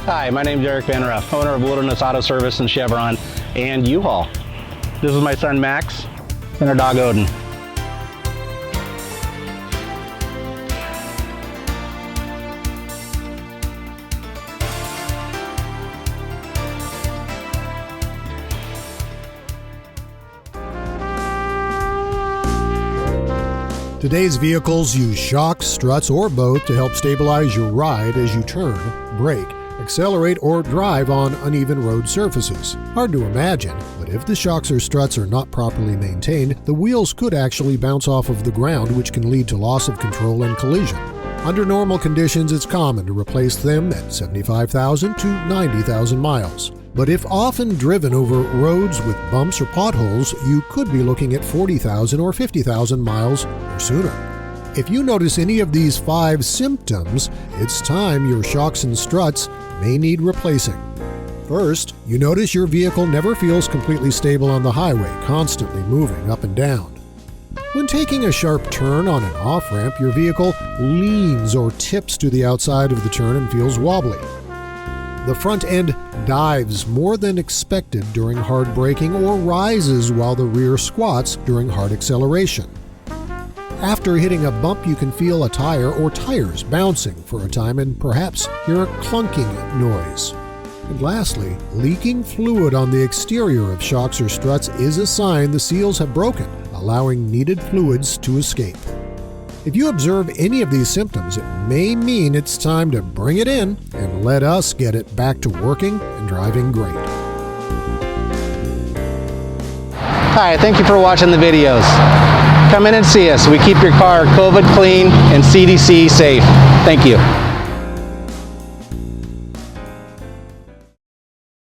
Hi, my name is Eric Van Ruff, owner of Wilderness Auto Service and Chevron and U-Haul. This is my son Max and our dog Odin. Today's vehicles use shocks, struts, or both to help stabilize your ride as you turn, brake, accelerate, or drive on uneven road surfaces. Hard to imagine, but if the shocks or struts are not properly maintained, the wheels could actually bounce off of the ground, which can lead to loss of control and collision. Under normal conditions, it's common to replace them at 75,000 to 90,000 miles. But if often driven over roads with bumps or potholes, you could be looking at 40,000 or 50,000 miles or sooner. If you notice any of these 5 symptoms, it's time your shocks and struts may need replacing. First, you notice your vehicle never feels completely stable on the highway, constantly moving up and down. When taking a sharp turn on an off-ramp, your vehicle leans or tips to the outside of the turn and feels wobbly. The front end dives more than expected during hard braking or rises while the rear squats during hard acceleration. After hitting a bump, you can feel a tire or tires bouncing for a time and perhaps hear a clunking noise. And lastly, leaking fluid on the exterior of shocks or struts is a sign the seals have broken, allowing needed fluids to escape. If you observe any of these symptoms, it may mean it's time to bring it in and let us get it back to working and driving great. Hi, thank you for watching the videos. Come in and see us. We keep your car COVID clean and CDC safe. Thank you.